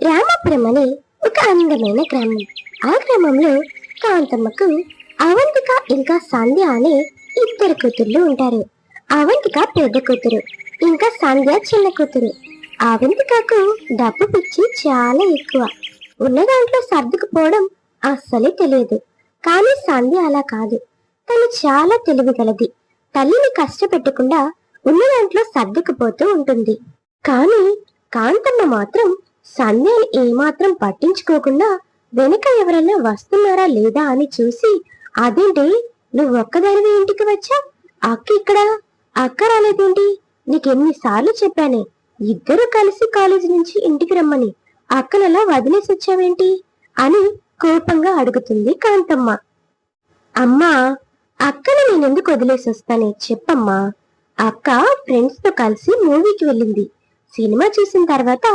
రామాపురం అనే ఒక అందమైన గ్రామం. ఆ గ్రామంలో కాంతమ్మకు అవంతిక ఇంకా సంధ్య అనే ఇద్దరు కూతుర్లు ఉంటారు. అవంతిక పెద్ద కూతురు, ఇంకా సంధ్య చిన్న కూతురు. అవంతికకు డబ్బు పిచ్చి చాలా ఎక్కువ. ఉన్న దాంట్లో సర్దుకుపోవడం అస్సలే తెలియదు. కానీ సంధ్య అలా కాదు. తను చాలా తెలివిగలది. తల్లిని కష్టపెట్టకుండా ఉన్న దాంట్లో సర్దుకుపోతూ ఉంటుంది. కానీ కాంతమ్మ మాత్రం సంధ్యని ఏమాత్రం పట్టించుకోకుండా వెనుక ఎవరైనా వస్తున్నారా లేదా అని చూసి, అదేంటి నువ్వు ఒక్కదానివి ఇంటికి వచ్చా, అక్క ఇక్కడ, అక్క రాలేదేంటి, నీకెన్నిసార్లు చెప్పానే ఇద్దరు కలిసి కాలేజీ నుంచి ఇంటికి రమ్మని, అక్కనలా వదిలేసి వచ్చావేంటి అని కోపంగా అడుగుతుంది కాంతమ్మ. అమ్మా, అక్కను నేనెందుకు వదిలేసి వస్తానే చెప్పమ్మా. అక్క ఫ్రెండ్స్ తో కలిసి మూవీకి వెళ్ళింది. సినిమా చూసిన తర్వాత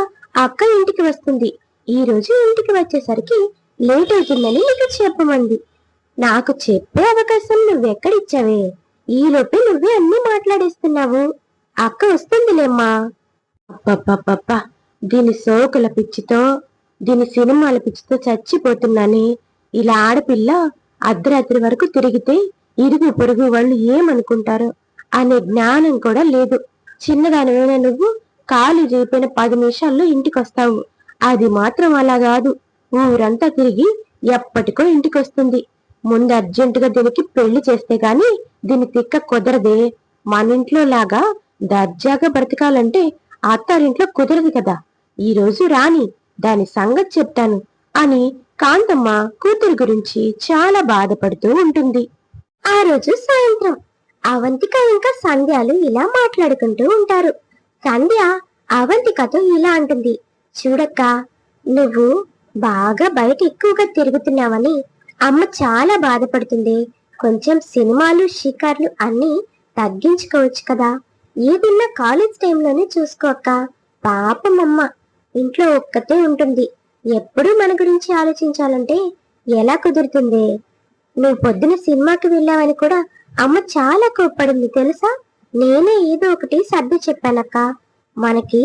అక్క ఇంటికి వస్తుంది. ఈ రోజు ఇంటికి వచ్చేసరికి లేట్ అవుతుందని నీకు చెప్పమంది. నాకు చెప్పే అవకాశం నువ్వెక్కడిచ్చావే? ఈ లోపే నువ్వే అన్ని మాట్లాడేస్తున్నావు. అక్క వస్తుందిలేమ్మా. అబ్బబ్బబ్బబ్బా, దీని సోకుల పిచ్చితో, దీని సినిమాల పిచ్చితో చచ్చిపోతున్నానే. ఇలా ఆడపిల్ల అర్ధరాత్రి వరకు తిరిగితే ఇరుగు పొరుగు వాళ్ళు ఏమనుకుంటారో అనే జ్ఞానం కూడా లేదు. చిన్నదానివైనా నువ్వు కాలు రేపిన 10 నిమిషాల్లో ఇంటికి వస్తావు. అది మాత్రం అలా కాదు, ఊరంతా తిరిగి ఎప్పటికో ఇంటికి వస్తుంది. ముందు అర్జెంటుగా దీనికి పెళ్లి చేస్తే గాని దీని తిక్క కుదరదే. మన ఇంట్లో లాగా దర్జాగా బ్రతకాలంటే అత్తారింట్లో కుదరదు కదా. ఈ రోజు రాని, దాని సంగతి చెప్తాను అని కాంతమ్మ కూతురు గురించి చాలా బాధపడుతూ ఉంటుంది. ఆ రోజు సాయంత్రం అవంతిక ఇంకా సంధ్యలు ఇలా మాట్లాడుకుంటూ ఉంటారు. సంధ్య అవంతికతో ఇలా అంటుంది, చూడక్క, నువ్వు బాగా బయట ఎక్కువగా తిరుగుతున్నావని అమ్మ చాలా బాధపడుతుంది. కొంచెం సినిమాలు షికార్లు అన్ని తగ్గించుకోవచ్చు కదా. ఏదన్నా కాలేజ్ టైంలోనే చూసుకోక్క. పాపం అమ్మ ఇంట్లో ఒక్కతే ఉంటుంది. ఎప్పుడూ మన గురించి ఆలోచించాలంటే ఎలా కుదురుతుంది? నువ్వు పొద్దున సినిమాకి వెళ్ళావని కూడా అమ్మ చాలా కోప్పడింది తెలుసా. నేనే ఏదో ఒకటి సర్ది చెప్పానక్క. మనకి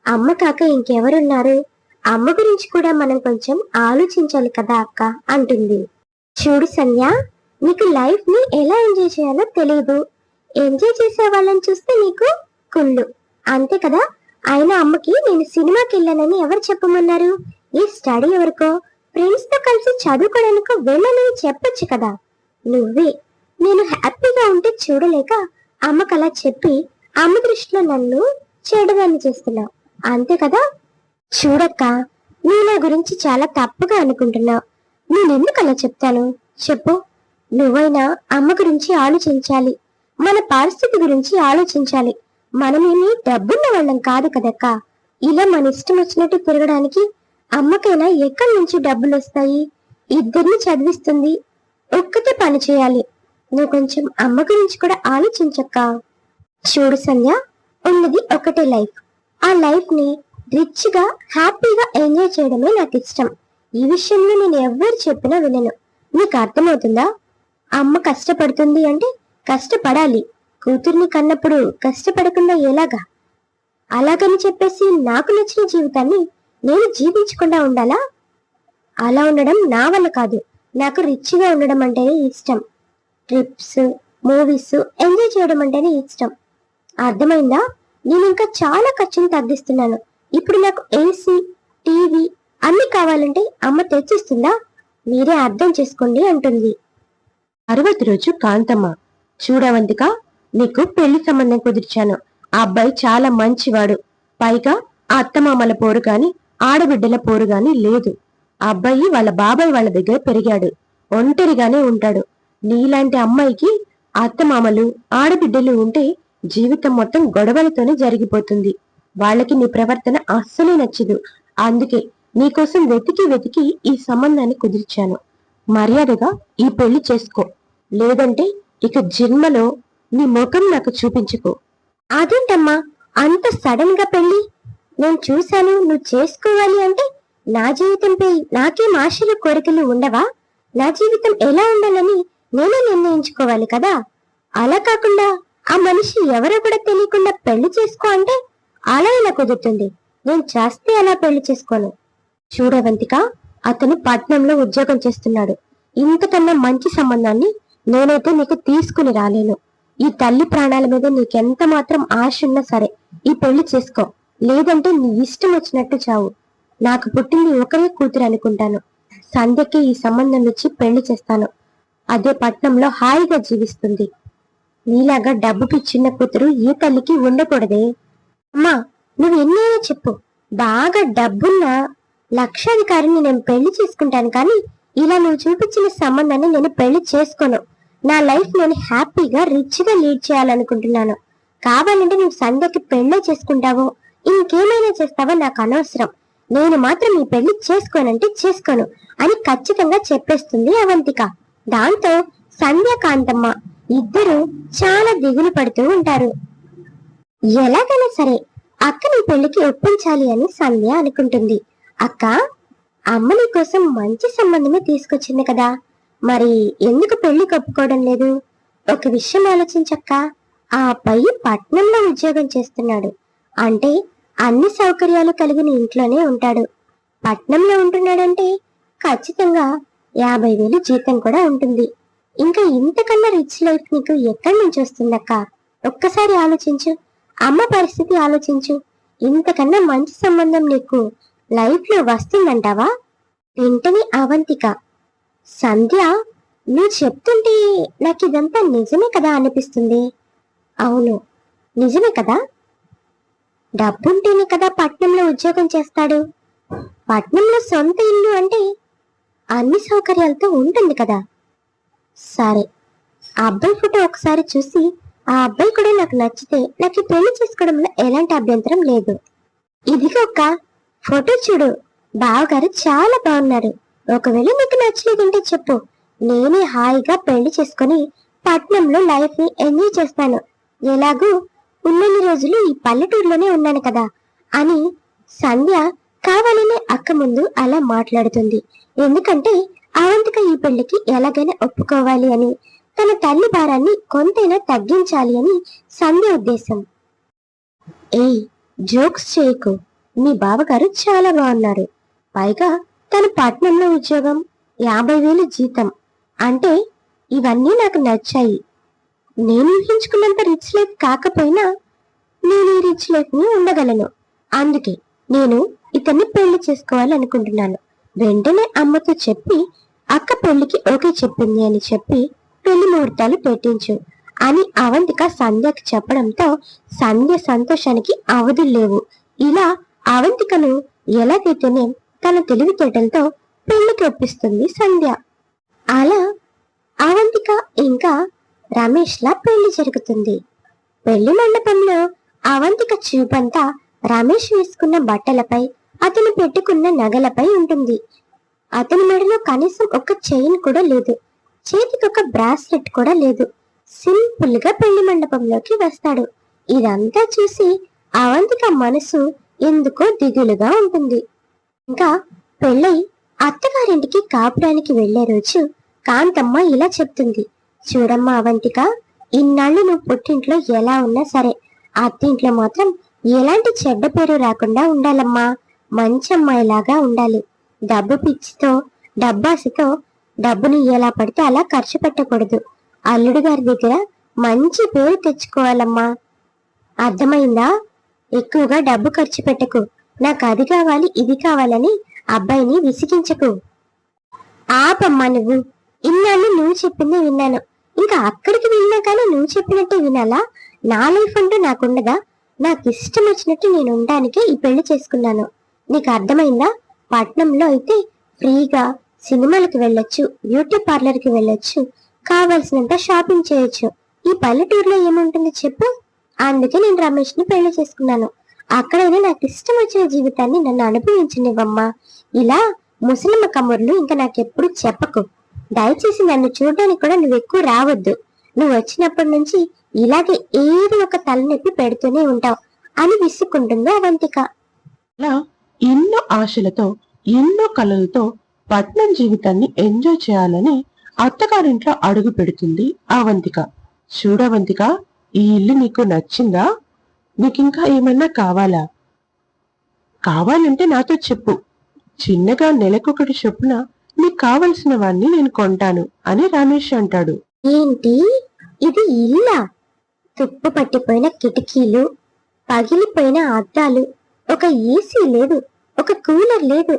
అమ్మ కాక ఇంకెవరున్నారు? అమ్మ గురించి కూడా మనం కొంచెం ఆలోచించాలి కదా అక్క అంటుంది. చూడు సంధ్య, నీకు లైఫ్ ని ఎలా ఎంజాయ్ చేయాలో తెలియదు. ఎంజాయ్ చేసే వాళ్ళని చూస్తే నీకు కుళ్ళు, అంతే కదా. అయినా అమ్మకి నేను సినిమాకి వెళ్ళానని ఎవరు చెప్పమన్నారు? ఈ స్టడీ ఎవరికో, ఫ్రెండ్స్ తో కలిసి చదువుకోవడానికో వెళ్ళని చెప్పొచ్చు కదా. నువ్వే నేను హ్యాపీగా ఉంటే చూడలేక అమ్మకు అలా చెప్పి అమ్మ దృష్టిలో నన్ను చెడుదాన్ని చేస్తున్నావు, అంతే కదా. చూడక్క, నువ్వు నా గురించి చాలా తప్పుగా అనుకుంటున్నావు. నేనెందుకు అలా చెప్తాను చెప్పు? నువ్వైనా అమ్మ గురించి ఆలోచించాలి, మన పరిస్థితి గురించి ఆలోచించాలి. మనమేమి డబ్బున్న వాళ్ళం కాదు కదక్క. ఇలా మన ఇష్టం వచ్చినట్టు తిరగడానికి అమ్మకైనా ఎక్కడి నుంచి డబ్బులు వస్తాయి? ఇద్దరిని చదివిస్తుంది, ఒక్కతే పని చేయాలి. నువ్వు కొంచెం అమ్మ గురించి కూడా ఆలోచించక్క. చూడు సంధ్య, ఉన్నది ఒకటే లైఫ్. ఆ లైఫ్ ని రిచ్ గా హ్యాపీగా ఎంజాయ్ చేయడమే నాకు ఇష్టం. ఈ విషయంలో నేను ఎవరు చెప్పినా వినను. నీకు అర్థమవుతుందా? అమ్మ కష్టపడుతుంది అంటే కష్టపడాలి. కూతుర్ని కన్నప్పుడు కష్టపడకుండా ఎలాగా? అలాగని చెప్పేసి నాకు నచ్చిన జీవితాన్ని నేను జీవించకుండా ఉండాలా? అలా ఉండడం నా వల్ల కాదు. నాకు రిచ్ గా ఉండడం అంటేనే ఇష్టం. ట్రిప్స్, మూవీస్ ఎంజాయ్ చేయడం అంటేనే ఇష్టం. అర్థమైందా? నేను ఇంకా చాలా ఖర్చును తగ్గిస్తున్నాను. ఇప్పుడు నాకు ఏసీ, టీవీ అన్ని కావాలంటే అమ్మ తెచ్చిస్తుందా? మీరే అర్థం చేసుకోండి అంటుంది. 60 రోజు కాంతమ్మ, చూడవంతిక, నీకు పెళ్లి సంబంధం కుదిర్చాను. ఆ అబ్బాయి చాలా మంచివాడు. పైగా ఆ అత్తమామల పోరు గాని ఆడబిడ్డల పోరు గాని లేదు. ఆ అబ్బాయి వాళ్ళ బాబాయ్ వాళ్ళ దగ్గర పెరిగాడు. ఒంటరిగానే ఉంటాడు. నీలాంటి అమ్మాయికి అత్తమామలు ఆడబిడ్డలు ఉంటే జీవితం మొత్తం గొడవలతోనే జరిగిపోతుంది. వాళ్ళకి నీ ప్రవర్తన అస్సలే నచ్చదు. అందుకే నీకోసం వెతికి వెతికి ఈ సంబంధాన్ని కుదిర్చాను. మర్యాదగా ఈ పెళ్లి చేసుకో, లేదంటే ఇక జన్మలో నీ ముఖం నాకు చూపించుకో. అదేంటమ్మా అంత సడన్ గా పెళ్లి? నేను చూశాను, నువ్వు చేసుకోవాలి అంటే నా జీవితంపై నాకేం ఆశలు కోరికలు ఉండవా? నా జీవితం ఎలా ఉండాలని నేనే నిర్ణయించుకోవాలి కదా. అలా కాకుండా ఆ మనిషి ఎవరో కూడా తెలియకుండా పెళ్లి చేసుకో అంటే అలా ఎలా కుదురుతుంది? నేను చేస్తే అలా పెళ్లి చేసుకోను. చూడవంతిక, అతను పట్నంలో ఉద్యోగం చేస్తున్నాడు. ఇంతకన్నా మంచి సంబంధాన్ని నేనైతే నీకు తీసుకుని రాలేను. ఈ తల్లి ప్రాణాల మీద నీకెంత మాత్రం ఆశ ఉన్నా సరే ఈ పెళ్లి చేసుకో, లేదంటే నీ ఇష్టం వచ్చినట్టు చావు. నాకు పుట్టింది ఒకరే కూతురు అనుకుంటాను. సంధ్యకి ఈ సంబంధం ఇచ్చి పెళ్లి చేస్తాను. అదే పట్నంలో హాయిగా జీవిస్తుంది. నీలాగా డబ్బుకి చిన్న కూతురు ఏ తల్లికి ఉండకూడదే. అమ్మా, నువ్వు ఎన్నైనా చెప్పు, బాగా డబ్బున్న లక్షాధికారిని నేను పెళ్లి చేసుకుంటాను, కానీ ఇలా నువ్వు చూపించిన సంబంధాన్ని నేను పెళ్లి చేసుకోను. నా లైఫ్ నేను హ్యాపీగా రిచ్ గా లీడ్ చేయాలనుకుంటున్నాను. కావాలంటే నువ్వు సంధ్యకి పెళ్లి చేసుకుంటావో ఇంకేమైనా చేస్తావో నాకు అనవసరం. నేను మాత్రం ఈ పెళ్లి చేసుకోనంటే చేసుకోను అని ఖచ్చితంగా చెప్పేస్తుంది అవంతిక. దాంతో సంధ్య కాంతమ్మ ఇద్దరు చాలా దిగులు పడుతూ ఉంటారు. ఎలాగైనా సరే అక్కని పెళ్లికి ఒప్పించాలి అని సంధ్య అనుకుంటుంది. అక్క, అమ్మ నీ కోసం మంచి సంబంధమే తీసుకొచ్చింది కదా, మరి ఎందుకు పెళ్లి ఒప్పుకోవడం లేదు? ఒక విషయం ఆలోచించక్క, ఆ అబ్బాయి పట్నంలో ఉద్యోగం చేస్తున్నాడు అంటే అన్ని సౌకర్యాలు కలిగిన ఇంట్లోనే ఉంటాడు. పట్నంలో ఉంటున్నాడంటే ఖచ్చితంగా 50,000 జీతం కూడా ఉంటుంది. ఇంకా ఇంతకన్నా రిచ్ లైఫ్ నీకు ఎక్కడి నుంచి వస్తుందక్క? ఒక్కసారి ఆలోచించు, అమ్మ పరిస్థితి ఆలోచించు. ఇంతకన్నా మంచి సంబంధం నీకు లైఫ్ లో వస్తుందంటావా? వెంటనే అవంతిక, సంధ్య, నువ్వు చెప్తుంటే నాకు ఇదంతా నిజమే కదా అనిపిస్తుంది. అవును, నిజమే కదా. డబ్బుంటేనే కదా పట్నంలో ఉద్యోగం చేస్తాడు. పట్నంలో సొంత ఇల్లు అంటే అన్ని సౌకర్యాలతో ఉంటుంది కదా. సరే, ఆ అబ్బాయి ఫోటో ఒకసారి చూసి ఆ అబ్బాయి కూడా నాకు నచ్చితే నాకు పెళ్లి చేసుకోవడంలో ఎలాంటి అభ్యంతరం లేదు. ఇదిగో ఒక ఫోటో చూడు, బావగారు చాలా బాగున్నారు. ఒకవేళ నీకు నచ్చలేదంటే చెప్పు, నేనే హాయిగా పెళ్లి చేసుకుని పట్నంలో లైఫ్ ని ఎంజాయ్ చేస్తాను. ఎలాగూ ఉన్నన్ని రోజులు ఈ పల్లెటూరులోనే ఉన్నాను కదా అని సంధ్య కావాలనే అక్క ముందు అలా మాట్లాడుతుంది. ఎందుకంటే అవంతిక ఈ పెళ్లికి ఎలాగైనా ఒప్పుకోవాలి అని, తన తల్లి భారాన్ని కొంతైనా తగ్గించాలి అని సంధ్య ఉద్దేశం. ఏయ్, జోక్స్ చేయకు. మీ బావగారు చాలా బాగున్నారు. పైగా తన పట్నంలో ఉద్యోగం, 50,000 జీతం అంటే ఇవన్నీ నాకు నచ్చాయి. నేను ఊహించుకున్నంత రిచ్ లైఫ్ కాకపోయినా నేను ఈ రిచ్ లైఫ్ ని ఉండగలను. అందుకే నేను ఇతన్ని పెళ్లి చేసుకోవాలనుకుంటున్నాను. వెంటనే అమ్మతో చెప్పి అక్క పెళ్లికి ఓకే చెప్పింది అని చెప్పి పెళ్లి ముహూర్తాలు పెట్టించు అని అవంతిక సంధ్యకి చెప్పడంతో సంధ్య సంతోషానికి అవధులు లేవు. ఇలా అవంతికను ఎలాగైతేనే తన తెలివితేటలతో పెళ్లికి ఒప్పిస్తుంది సంధ్య. అలా అవంతిక ఇంకా రమేష్ లా పెళ్లి జరుగుతుంది. పెళ్లి మండపంలో అవంతిక చూపంతా రమేష్ వేసుకున్న బట్టలపై, అతను పెట్టుకున్న నగలపై ఉంటుంది. అతని మెడలో కనీసం ఒక చైన్ కూడా లేదు, చేతికి ఒక బ్రాస్లెట్ కూడా లేదు. సింపుల్ గా పెళ్లి మండపంలోకి వస్తాడు. ఇదంతా చూసి అవంతిక మనసు ఎందుకో దిగులుగా ఉంటుంది. ఇంకా పెళ్ళై అత్తగారింటికి కాపురానికి వెళ్లే రోజు కాంతమ్మ ఇలా చెప్తుంది. చూడమ్మా అవంతిక, ఇన్నాళ్ళు నువ్వు పుట్టింట్లో ఎలా ఉన్నా సరే అత్తింట్లో మాత్రం ఎలాంటి చెడ్డ పేరు రాకుండా ఉండాలమ్మా. మంచి అమ్మాయిలాగా ఉండాలి. డబ్బు పిచ్చితో, డబ్బాసితో డబ్బుని ఎలా పడితే అలా ఖర్చు పెట్టకూడదు. అల్లుడు గారి దగ్గర మంచి పేరు తెచ్చుకోవాలమ్మా. అర్థమైందా? ఎక్కువగా డబ్బు ఖర్చు పెట్టకు. నాకు అది కావాలి ఇది కావాలని అబ్బాయిని విసిగించకు. ఆపమ్మా నువ్వు. ఇన్నాళ్ళు నువ్వు చెప్పిందే విన్నాను. ఇంకా అక్కడికి వెళ్ళినా కానీ నువ్వు చెప్పినట్టే వినాలా? నా లైఫ్ అంటూ నాకుండదా? నాకు ఇష్టం వచ్చినట్టు నేను ఉండడానికే ఈ పెళ్లి చేసుకున్నాను. నీకు అర్థమైందా? పట్నంలో అయితే ఫ్రీగా సినిమాలకు వెళ్ళొచ్చు, బ్యూటీ పార్లర్ కి వెళ్ళొచ్చు, కావాల్సినంత షాపింగ్ చేయొచ్చు. ఈ పల్లెటూరులో ఏముంటుంది చెప్పు? అందుకే నేను రమేష్ ని పెళ్లి చేసుకున్నాను. అక్కడైనా నాకు ఇష్టం వచ్చిన జీవితాన్ని నన్ను అనుభవించనివ్వమ్మా. ఇలా ముసలమ్మ కబుర్లు ఇంకా నాకెప్పుడు చెప్పకు. దయచేసి నన్ను చూడడానికి కూడా నువ్వు ఎక్కువ రావద్దు. నువ్వు వచ్చినప్పటి నుంచి ఇలాగే ఏదో ఒక తలనొప్పి పెడుతూనే ఉంటావు అని విసుక్కుంటుంది అవంతిక. అలా ఎన్నో ఆశలతో, ఎన్నో కలలతో పట్నం జీవితాన్ని ఎంజాయ్ చేయాలని అత్తగారింట్లో అడుగు పెడుతుంది అవంతిక. చూడవంతిక, ఈ ఇల్లు నీకు నచ్చిందా? నీకింకా ఏమన్నా కావాలా? కావాలంటే నాతో చెప్పు, చిన్నగా నెలకొకటి చొప్పున నీకు కావలసినవన్నీ నేను కొంటాను అని రమేష్ అంటాడు. ఏంటి, ఇది ఇల్లా? తుప్పు పట్టిపోయిన కిటికీలు, పగిలిపోయిన అద్దాలు, ఒక ఏసీ లేదు, ఒక కూలర్ లేదు,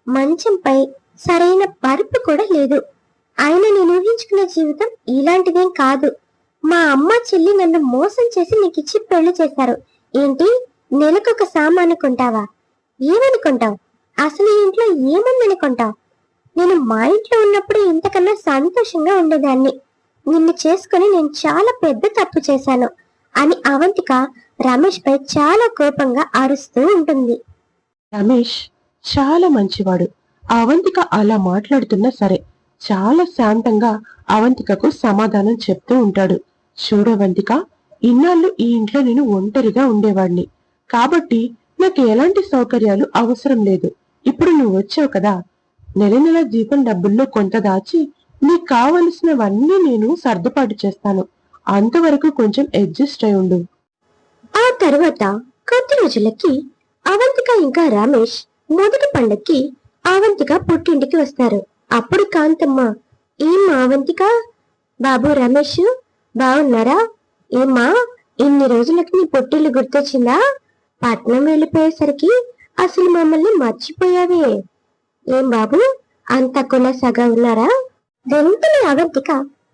మంచంపై సరైన పరుపు కూడా లేదు. ఆయన నేను ఊహించుకున్న జీవితం ఇలాంటిదేం కాదు. మా అమ్మ చెల్లి నన్ను మోసం చేసి నీకిచ్చి పెళ్లి చేశారు. ఏంటి, నెలకొక సామాను కొంటావా? ఏమనుకుంటావు? అసలు ఈ ఇంట్లో ఏముందనుకుంటావు? నేను మా ఇంట్లో ఉన్నప్పుడు ఇంతకన్నా సంతోషంగా ఉండేదాన్ని. నిన్ను చేసుకుని నేను చాలా పెద్ద తప్పు చేశాను అని అవంతిక రమేష్ పై చాలా కోపంగా అరుస్తూ ఉంటుంది. రమేష్ చాలా మంచివాడు. అవంతిక అలా మాట్లాడుతున్నా సరే చాలా శాంతంగా అవంతికకు సమాధానం చెప్తూ ఉంటాడు. చూడవంతిక, ఇన్నాళ్ళు ఈ ఇంట్లో నేను ఒంటరిగా ఉండేవాడిని కాబట్టి నాకు ఎలాంటి సౌకర్యాలు అవసరం లేదు. ఇప్పుడు నువ్వు వచ్చావు కదా, నెల నెల జీతం డబ్బుల్లో కొంత దాచి నీకు కావలసినవన్నీ నేను సర్దుబాటు చేస్తాను. అంతవరకు కొంచెం అడ్జస్ట్ అయి ఉండు. ఆ తర్వాత కొద్ది రోజులకి అవంతిక ఇంకా రమేష్ మొదటి పండక్కి అవంతిక పుట్టింటికి వస్తారు. అప్పుడు కాంతమ్మ, ఏమ్మా అవంతిక, బాబు రమేష్ బాగున్నారా? ఏమ్మా, ఇన్ని రోజులకి నీ పుట్టిల్లు గుర్తొచ్చిందా? పట్నం వెళ్ళిపోయేసరికి అసలు మమ్మల్ని మర్చిపోయావే. ఏం బాబు, అంత కులసగా ఉన్నారా? వెంటనే అవంతిక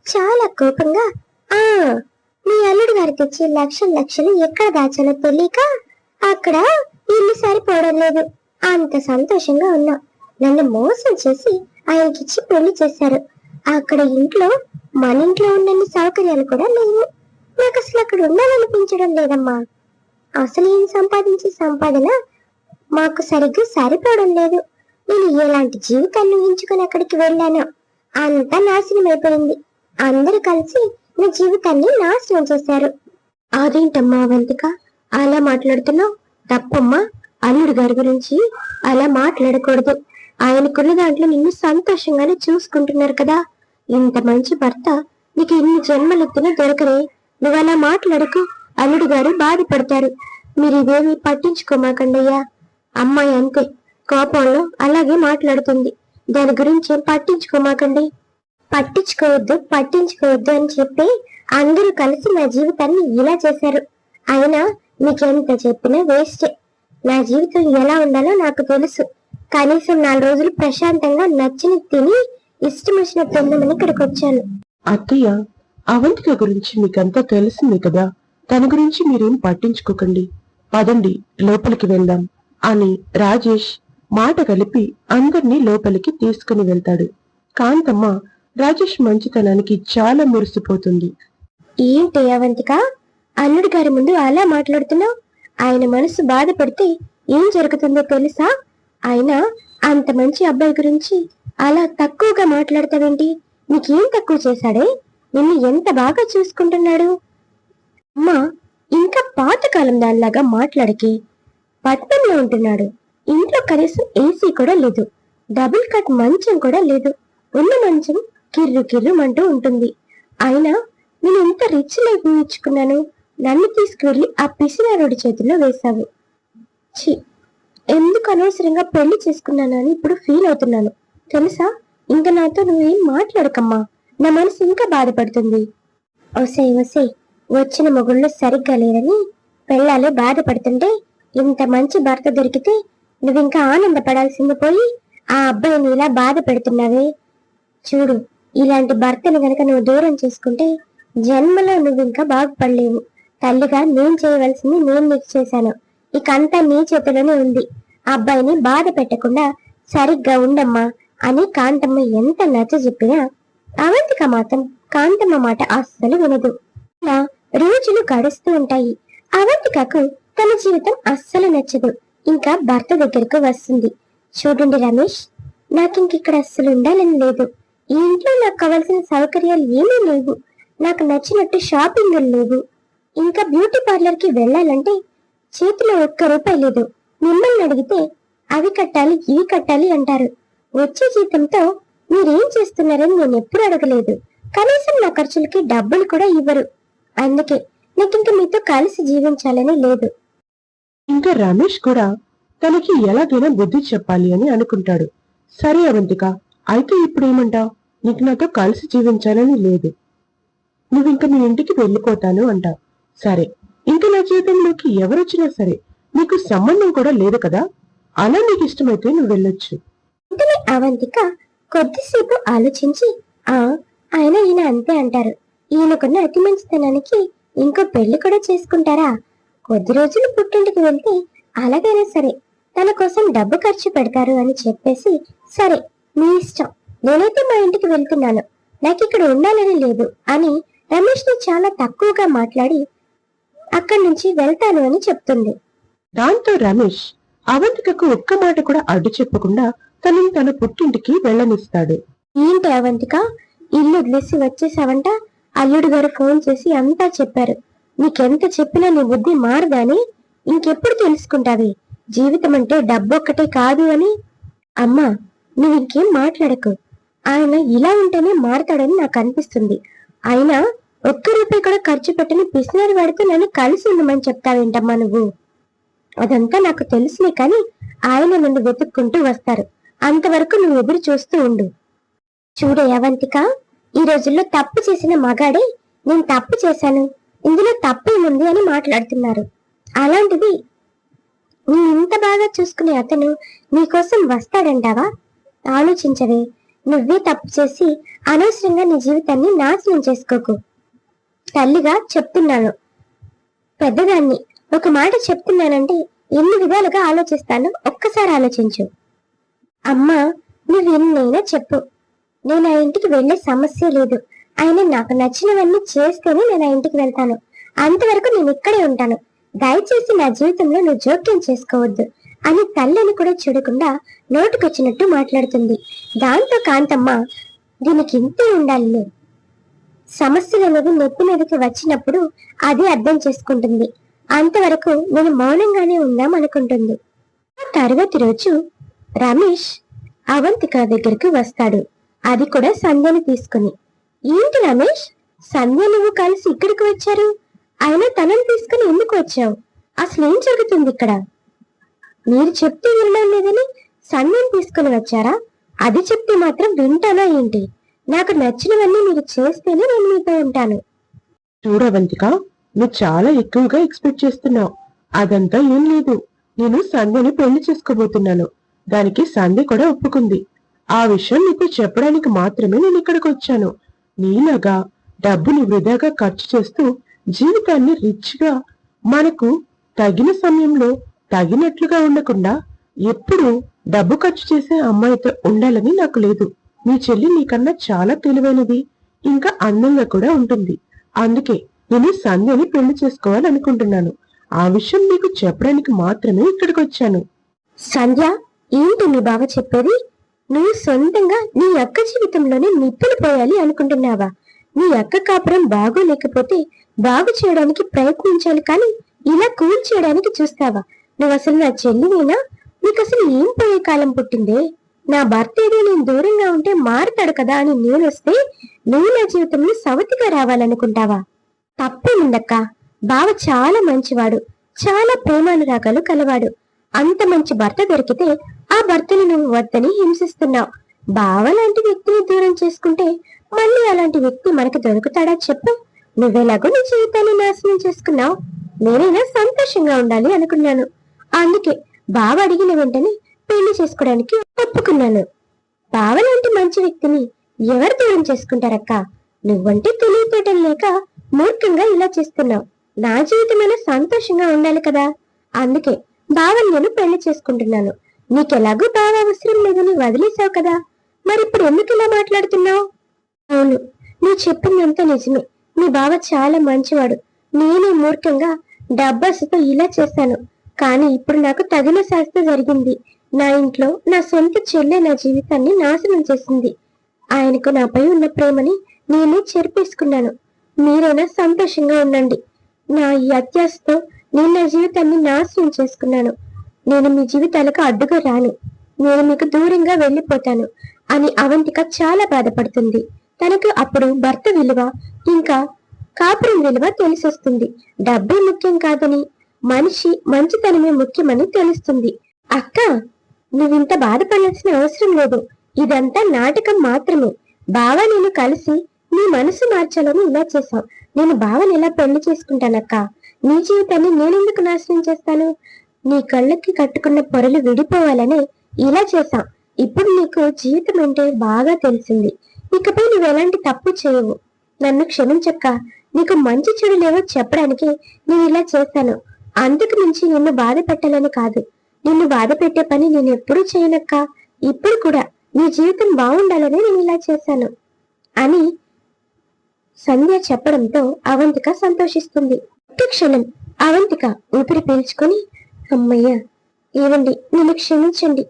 చాలా కోపంగా, ఆ మీ అల్లుడు గారు తెచ్చి లక్షలు లక్షలు ఎక్కడ దాచాలో తెలియక అక్కడ ఇల్లు సరిపోవడం లేదు. అంత సంతోషంగా ఉన్నా. నన్ను మోసం చేసి ఆయనకిచ్చి పెళ్లి చేశారు. అక్కడ ఇంట్లో మన ఇంట్లో ఉన్నన్ని సౌకర్యాలు కూడా లేవు. నాకు అసలు అక్కడ ఉండాలనిపించడం లేదమ్మా. అసలు ఏం సంపాదించే సంపాదన మాకు సరిగ్గా సరిపోవడం లేదు. నేను ఎలాంటి జీవితాన్ని ఊహించుకుని అక్కడికి వెళ్ళాను, అంతా నాశనం అయిపోయింది. అందరూ కలిసి నా జీవితాన్ని నాశనం చేశారు. అదేంటమ్మా అవంతిక, అలా మాట్లాడుతున్నావు? తప్పమ్మా, అల్లుడు గారి గురించి అలా మాట్లాడకూడదు. ఆయనకున్న దాంట్లో నిన్ను సంతోషంగానే చూసుకుంటున్నారు కదా. ఇంత మంచి భర్త నీకు ఇన్ని జన్మలెత్తినా దొరకరే. నువ్వు అలా మాట్లాడకు, అల్లుడు గారు బాధపడతారు. మీరు ఇవేమి పట్టించుకోమాకండయ్యా. అమ్మాయి అంతే, కోపంలో అలాగే మాట్లాడుతుంది. దాని గురించి ఏం పట్టించుకోమాకండి. పట్టించుకోవద్దు అని చెప్పి అందరూ కలిసి నా జీవితాన్ని ఇలా చేశారు. అయినా మీకెంత చెప్పినా వేస్టే. నా జీవితం ఎలా ఉండాలో నాకు తెలుసు. కనీసం 4 రోజులు ప్రశాంతంగా నచ్చిన తిని ఇష్టం వచ్చినట్టు ఉందామని ఇక్కడికి వచ్చాను. అత్తయ్య, అవంతిక గురించి మీకంతా తెలిసింది కదా, తన గురించి మీరేం పట్టించుకోకండి. పదండి, లోపలికి వెళ్దాం అని రాజేష్ మాట కలిపి అందర్నీ లోపలికి తీసుకుని వెళ్తాడు. కాంతమ్మ రాజేష్ మంచితనానికి చాలా మురిసిపోతుంది. ఏంటి అవంతిక, అల్లుడి గారి ముందు అలా మాట్లాడుతున్నావు? ఆయన మనసు బాధపడితే ఏం జరుగుతుందో తెలుసా? ఆయన అంత మంచి అబ్బాయి గురించి అలా తక్కువగా మాట్లాడతావేంటి? నీకేం తక్కువ చేశాడే? నిన్ను ఎంత బాగా చూసుకుంటున్నాడు. అమ్మా, ఇంకా పాతకాలం దానిలాగా మాట్లాడికి. పట్నంలో ఉంటున్నాడు. ఇంట్లో కనీసం ఏసీ కూడా లేదు. డబుల్ కట్ మంచం కూడా లేదు. ఉన్న మంచం కిర్రు కిర్రుమంటూ ఉంటుంది. అయినా నేను ఎంత రిచ్ లైఫ్ ఊహించుకున్నాను. నన్ను తీసుకువెళ్ళి ఆ పిసినారుడి చేతుల్లో వేశావు. ఛీ, ఎందుకు అనవసరంగా పెళ్లి చేసుకున్నాను అని ఇప్పుడు ఫీల్ అవుతున్నాను తెలుసా? ఇంకా నాతో నువ్వేం మాట్లాడకమ్మా, నా మనసు ఇంకా బాధపడుతుంది. ఒసే వచ్చిన మొగుళ్ళు సరిగ్గా లేరని పెళ్ళాలే బాధపడుతుంటే ఇంత మంచి భర్త దొరికితే నువ్వింకా ఆనందపడాల్సింది పోయి ఆ అబ్బాయిని ఇలా బాధ పెడుతున్నావే. చూడు, ఇలాంటి భర్తను గనక నువ్వు దూరం చేసుకుంటే జన్మలో నువ్వు ఇంకా బాగుపడలేవు. తల్లిగా నేను చేయవలసింది నేను నీకు చేశాను. ఇక అంతా నీ చేతిలోనే ఉంది. ఆ అబ్బాయిని బాధ పెట్టకుండా సరిగ్గా ఉండమ్మా అని కాంతమ్మ ఎంత నచ్చ చెప్పినా అవంతిక మాత్రం కాంతమ్మ మాట అస్సలు వినదు. అలా రోజులు గడుస్తూ ఉంటాయి. అవంతికకు తన జీవితం అస్సలు నచ్చదు. ఇంకా భర్త దగ్గరకు వస్తుంది. చూడండి రమేష్, నాకింకిక్కడ అస్సలు ఉండాలని లేదు. ఈ ఇంట్లో నాకు కావాల్సిన సౌకర్యాలు ఏమీ లేవు. నాకు నచ్చినట్టు షాపింగ్లు లేవు. ఇంకా బ్యూటీ పార్లర్ కి వెళ్ళాలంటే చేతిలో ₹1 లేదు. మిమ్మల్ని అడిగితే అవి కట్టాలి ఇవి కట్టాలి అంటారు. వచ్చే జీతంతో మీరేం చేస్తున్నారని నేను ఎప్పుడు అడగలేదు. కనీసం నా ఖర్చులకి డబ్బులు కూడా ఇవ్వరు. అందుకే నాకు ఇంకా మీతో కలిసి జీవించాలని లేదు. ఇంకా రమేష్ కూడా తనకి ఎలాగైనా బుద్ధి చెప్పాలి అని అనుకుంటాడు. సరే అవంతిక, అయితే ఇప్పుడేమంటావు? నీకు నాతో కలిసి జీవించాలని లేదు, నువ్వింక మీ ఇంటికి వెళ్ళిపోతాను అంటావు. సరే, ఇంక నా జీవితంలోకి ఎవరొచ్చినా సరే నీకు సంబంధం కూడా లేదు కదా, అలా నీకు ఇష్టమైతే నువ్వు వెళ్ళొచ్చు. వెంటనే అవంతిక కొద్దిసేపు ఆలోచించి, ఆయన ఈయన అంతే అంటారు, ఈయనకున్న అతి మంచితనానికి ఇంకో పెళ్లి కూడా చేసుకుంటారా? కొద్ది రోజులు పుట్టింటికి వెళ్తే అలాగైనా సరే తన కోసం డబ్బు ఖర్చు పెడతారు అని చెప్పేసి, సరే మీ ఇష్టం, నేనైతే మా ఇంటికి వెళ్తున్నాను, నాకు ఇక్కడ ఉండాలని లేదు అని రమేష్ ని చాలా తక్కువగా మాట్లాడి అక్కడి నుంచి వెళ్తాను అని చెప్తుంది. దాంతో రమేష్ అవంతికకు ఒక్క మాట కూడా అడ్డు చెప్పకుండా తనని తన పుట్టింటికి వెళ్ళనిస్తాడు. ఏంటి అవంతిక, ఇల్లు వదిలేసి వచ్చేసావంట? అల్లుడు గారు ఫోన్ చేసి అంతా చెప్పారు. నీకెంత చెప్పినా నీ బుద్ధి మారదాని, ఇంకెప్పుడు తెలుసుకుంటావి జీవితం అంటే డబ్బొక్కటే కాదు అని. అమ్మా, నువ్వు ఇంకేం మాట్లాడకు, ఆయన ఇలా ఉంటేనే మారతాడని నాకు అనిపిస్తుంది. అయినా ఒక్క రూపాయి కూడా ఖర్చు పెట్టని పిసినారి వాడితో నన్ను కలిసి ఉండమని చెప్తావేంటమ్మా నువ్వు? అదంతా నాకు తెలుసులే, కానీ ఆయన నన్ను వెతుక్కుంటూ వస్తారు, అంతవరకు నువ్వు ఎదురు చూస్తూ ఉండు. చూడే అవంతిక, ఈ రోజుల్లో తప్పు చేసిన మగాడే నేను తప్పు చేశాను, ఇందులో తప్పేముంది అని మాట్లాడుతున్నారు. అలాంటిది నీ ఇంత బాగా చూసుకునే అతను నీకోసం వస్తాడంటావా? ఆలోచించవే, నువ్వే తప్పు చేసి అనవసరంగా నీ జీవితాన్ని నాశనం చేసుకోకు. తల్లిగా చెప్తున్నాను, పెద్దదాన్ని ఒక మాట చెప్తున్నానంటే ఎన్ని విధాలుగా ఆలోచిస్తానో ఒక్కసారి ఆలోచించు. అమ్మా, నువ్వు ఎన్నైనా చెప్పు, నేను ఆ ఇంటికి వెళ్లే సమస్య లేదు. ఆయన నాకు నచ్చినవన్నీ చేస్తేనే నేను ఆ ఇంటికి వెళ్తాను, అంతవరకు నేను ఇక్కడే ఉంటాను. దయచేసి నా జీవితంలో నువ్వు జోక్యం చేసుకోవద్దు అని తల్లిని కూడా చూడకుండా నోటుకొచ్చినట్టు మాట్లాడుతుంది. దాంతో కాంతమ్మ, దీనికి ఇంతే ఉండాలి, సమస్యలు అనేది నెత్తి మీదకి వచ్చినప్పుడు అది అర్థం చేసుకుంటుంది, అంతవరకు నేను మౌనంగానే ఉందాం అనుకుంటుంది. తరువాతి రోజు రమేష్ అవంతిక దగ్గరికి వస్తాడు, అది కూడా సంధ్యని తీసుకుని. ఏంటి రమేష్, సంధ్య నువ్వు కలిసి ఇక్కడికి వచ్చారు, అయినా తనని తీసుకుని ఎందుకు వచ్చావు? అసలు ఏం జరుగుతుంది ఇక్కడ? మీరు చెప్తే వినడం లేదని సంధ్యని తీసుకుని వచ్చారా? అది చెప్తే మాత్రం వింటానా ఏంటి? నాకు నచ్చినవన్నీ మీరు చేస్తేనే నేను మీతో ఉంటాను. చూడవంతిక, నువ్వు చాలా ఎక్కువగా ఎక్స్పెక్ట్ చేస్తున్నావు. అదంతా ఏం లేదు, నేను సంధ్యని పెళ్లి చేసుకోబోతున్నాను, దానికి సంధ్య కూడా ఒప్పుకుంది. ఆ విషయం నీకు చెప్పడానికి మాత్రమే నేను ఇక్కడికి వచ్చాను. నీలాగా డబ్బుని వృధాగా ఖర్చు చేస్తూ జీవితాన్ని రిచ్ గా, మనకు తగిన సమయంలో తగినట్లుగా ఉండకుండా ఎప్పుడూ డబ్బు ఖర్చు చేసే అమ్మాయితో ఉండాలని నాకు లేదు. మీ చెల్లి నీకన్నా చాలా తెలివైనది, ఇంకా అందంగా కూడా ఉంటుంది. అందుకే నేను సంధ్యని పెళ్లి చేసుకోవాలనుకుంటున్నాను. ఆ విషయం నీకు చెప్పడానికి మాత్రమే ఇక్కడికి వచ్చాను. సంధ్య, ఏంటి మీ బావ చెప్పేది? నువ్వు సొంతంగా నీ అక్క జీవితంలోనే నిప్పులు పోయాలి అనుకుంటున్నావా? నీ అక్క కాపురం బాగోలేకపోతే బాగు చేయడానికి ప్రయత్నించాలి, కానీ ఇలా కూల్ చేయడానికి చూస్తావా? నువ్వు అసలు నా చెల్లివేనా? నీకు అసలు ఏం పోయే కాలం పుట్టిందే? నా భర్త ఏదో నేను దూరంగా ఉంటే మారుతాడు కదా అని నేను వస్తే నువ్వు నా జీవితంలో సవతిగా రావాలనుకుంటావా? తప్పేముందక్క, బావ చాలా మంచివాడు, చాలా ప్రేమానురాగాలు కలవాడు. అంత మంచి భర్త దొరికితే ఆ భర్తని నువ్వు వద్దని హింసిస్తున్నావు. బావ లాంటి వ్యక్తిని దూరం చేసుకుంటే మళ్ళీ అలాంటి వ్యక్తి మనకు దొరుకుతాడా చెప్పు? నువ్వెలాగో నీ జీవితాన్ని నాశనం చేసుకున్నావు, నేనైనా సంతోషంగా ఉండాలి అనుకున్నాను. అందుకే బావ అడిగిన వెంటనే పెళ్లి చేసుకోవడానికి ఒప్పుకున్నాను. బావ లాంటి మంచి వ్యక్తిని ఎవరు దూరం చేసుకుంటారక్క? నువ్వంటే తెలివితేటలు లేక మూర్ఖంగా ఇలా చేస్తున్నావు. నా జీవితమైనా సంతోషంగా ఉండాలి కదా, అందుకే బావని నేను పెళ్లి చేసుకుంటున్నాను. నీకెలాగూ బావ అవసరం లేదని వదిలేసావు కదా, మరి ఇప్పుడు ఎందుకు ఇలా మాట్లాడుతున్నావు? అవును, నువ్వు చెప్పిందంతా నిజమే. మీ బావ చాలా మంచివాడు. నేనే మూర్ఖంగా డబ్బాసుతో ఇలా చేశాను, కానీ ఇప్పుడు నాకు తగిన శాస్త్ర జరిగింది. నా ఇంట్లో నా సొంత చెల్లె నా జీవితాన్ని నాశనం చేసింది. ఆయనకు నాపై ఉన్న ప్రేమని నేనే చెరిపేసుకున్నాను. మీరైనా సంతోషంగా ఉండండి. నా ఈ అత్యాశతో నేను నా జీవితాన్ని నాశనం చేసుకున్నాను. నేను మీ జీవితాలకు అడ్డుగా రాను, నేను మీకు దూరంగా వెళ్ళిపోతాను అని అవంతిక చాలా బాధపడుతుంది. తనకు అప్పుడు భర్త విలువ, ఇంకా కాపురం విలువ తెలిసొస్తుంది. డబ్బే ముఖ్యం కాదని, మనిషి మంచితనమే ముఖ్యమని తెలుస్తుంది. అక్క, నువ్వింత బాధపడాల్సిన అవసరం లేదు. ఇదంతా నాటకం మాత్రమే. బావ నేను కలిసి నీ మనసు మార్చాలని ఇలా చేశాం. నేను బావని ఎలా పెళ్లి చేసుకుంటానక్క? నీ జీవితాన్ని నేనెందుకు నాశనం చేస్తాను? నీ కళ్ళకి కట్టుకున్న పొరలు విడిపోవాలనే ఇలా చేశాం. ఇప్పుడు నీకు జీవితం అంటే బాగా తెలిసింది. ఇకపై నువ్వు ఎలాంటి తప్పు చేయవు. నన్ను క్షమించక్క. నీకు మంచి చెడులేవో చెప్పడానికి నేను ఇలా చేశాను. అందుకు మించి నిన్ను బాధ పెట్టాలని కాదు. నిన్ను బాధ పెట్టే పని నేను ఎప్పుడూ చేయనక్క. ఇప్పుడు కూడా నీ జీవితం బాగుండాలని నేను ఇలా చేశాను అని సంధ్య చెప్పడంతో అవంతిక సంతోషిస్తుంది. ఒక్క క్షణం అవంతిక ఊపిరి పీల్చుకొని, అమ్మయ్య, ఏవండి, నన్ను క్షమించండి.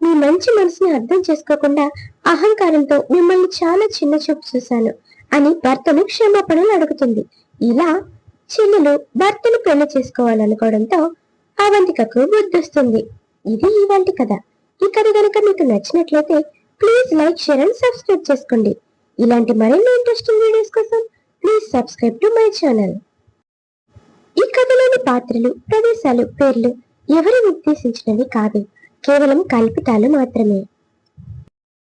మీ మంచి మనసుని అర్థం చేసుకోకుండా అహంకారంతో మిమ్మల్ని చాలా చిన్న చూపు చూశాను అని భర్తను క్షమాపణలు అడుగుతుంది. ఇలా చెల్లెలు భర్తను పెళ్లి చేసుకోవాలనుకోవడంతో అవంతికకు బుద్ధొస్తుంది. ఇది ఇవాల్టి కథ. ఈ కథ గనక మీకు నచ్చినట్లయితే please like, share and subscribe చేసుకోండి. ఇలాంటి మరిన్ని ఇంట్రెస్టింగ్ వీడియోస్ కోసం please subscribe to my channel. ఈ కథలోని పాత్రలు, ప్రదేశాలు, పేర్లు ఎవరి ఉద్దేశించినవి కాదు, కేవలం కల్పితాలు మాత్రమే.